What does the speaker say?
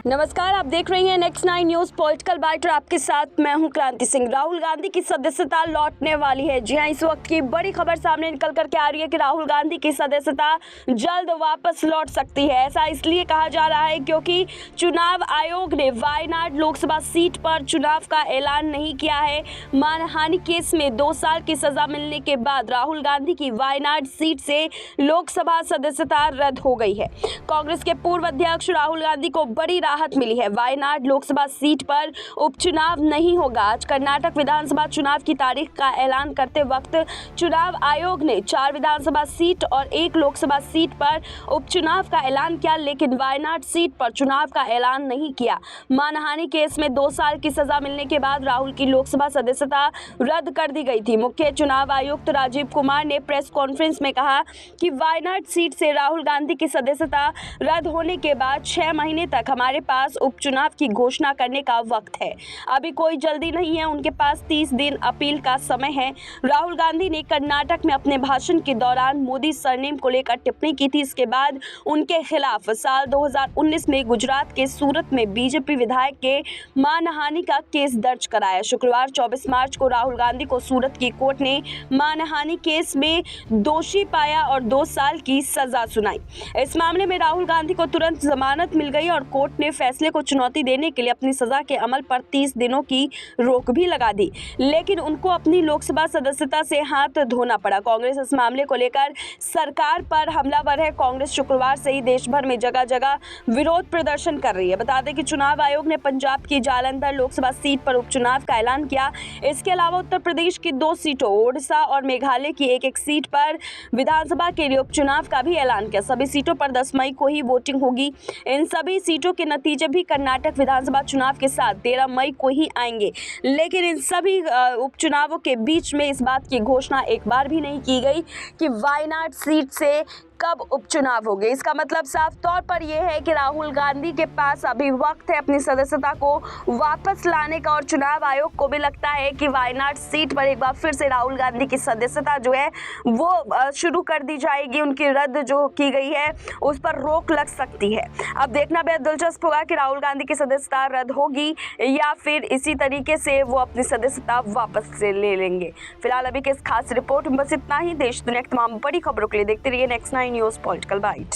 नमस्कार, आप देख रहे हैं नेक्स्ट 9 न्यूज पॉलिटिकल बाइट और आपके साथ मैं हूं क्रांति सिंह। राहुल गांधी की सदस्यता लौटने वाली है। जी हां, इस वक्त की बड़ी खबर सामने निकल कर के आ रही है कि राहुल गांधी की सदस्यता जल्द वापस लौट सकती है। ऐसा इसलिए कहा जा रहा है क्योंकि चुनाव आयोग ने वायनाड लोकसभा सीट पर चुनाव का ऐलान नहीं किया है। मानहानि केस में 2 साल की सजा मिलने के बाद राहुल गांधी की वायनाड सीट से लोकसभा सदस्यता रद्द हो गई है। कांग्रेस के पूर्व अध्यक्ष राहुल गांधी को बड़ी राहत मिली है। वायनाड लोकसभा सीट पर उपचुनाव नहीं होगा। आज कर्नाटक विधानसभा चुनाव की तारीख का ऐलान करते वक्त चुनाव आयोग ने 4 विधानसभा सीट और 1 लोकसभा सीट पर उपचुनाव का ऐलान किया, लेकिन वायनाड सीट पर चुनाव का ऐलान नहीं किया। मानहानि केस में 2 साल की सजा मिलने के बाद राहुल की लोकसभा सदस्यता रद्द कर दी गई थी। मुख्य चुनाव आयुक्त राजीव कुमार ने प्रेस कॉन्फ्रेंस में कहा कि वायनाड सीट से राहुल गांधी की सदस्यता रद्द होने के बाद 6 महीने तक हमारे पास उपचुनाव की घोषणा करने का वक्त है। अभी कोई जल्दी नहीं है, उनके पास 30 दिन अपील का समय है। राहुल गांधी ने कर्नाटक में अपने भाषण के दौरान मोदी सरनेम को लेकर टिप्पणी की थी। इसके बाद उनके खिलाफ साल 2019 में गुजरात के सूरत में बीजेपी विधायक के मानहानि का केस दर्ज कराया। शुक्रवार 24 मार्च को राहुल गांधी को सूरत की कोर्ट ने मानहानि केस में दोषी पाया और 2 साल की सजा सुनाई। इस मामले में राहुल गांधी को तुरंत जमानत मिल गई और कोर्ट ने फैसले को चुनौती देने के लिए अपनी सजा के अमल पर 30 दिनों की रोक भी लगा दी, लेकिन उनको अपनी लोकसभा सदस्यता से हाथ धोना पड़ा। कांग्रेस इस मामले को लेकर सरकार पर हमलावर है। कांग्रेस शुक्रवार से ही देश भर में जगह जगह विरोध प्रदर्शन कर रही है। बता दें कि चुनाव आयोग ने पंजाब की जालंधर लोकसभा सीट पर उपचुनाव का ऐलान किया। इसके अलावा उत्तर प्रदेश की 2 सीटों, ओडिशा और मेघालय की 1-1 सीट पर विधानसभा के लिए उपचुनाव का भी ऐलान किया। सभी सीटों पर 10 मई को ही वोटिंग होगी। इन सभी सीटों के नतीजे भी कर्नाटक विधानसभा चुनाव के साथ 13 मई को ही आएंगे, लेकिन इन सभी उपचुनावों के बीच में इस बात की घोषणा एक बार भी नहीं की गई कि वायनाड सीट से कब उपचुनाव होंगे। इसका मतलब साफ तौर पर यह है कि राहुल गांधी के पास अभी वक्त है अपनी सदस्यता को वापस लाने का और चुनाव आयोग को भी लगता है कि वायनाड सीट पर एक बार फिर से राहुल गांधी की सदस्यता जो है वो शुरू कर दी जाएगी। उनकी रद्द जो की गई है उस पर रोक लग सकती है। अब देखना बेहद दिलचस्प होगा कि राहुल गांधी की सदस्यता रद्द होगी या फिर इसी तरीके से वो अपनी सदस्यता वापस से ले लेंगे। फिलहाल अभी के इस खास रिपोर्ट में बस इतना ही। देश दुनिया की तमाम बड़ी खबरों के लिए देखते रहिए नेक्स्ट 9 न्यूज पॉलिटिकल बाइट।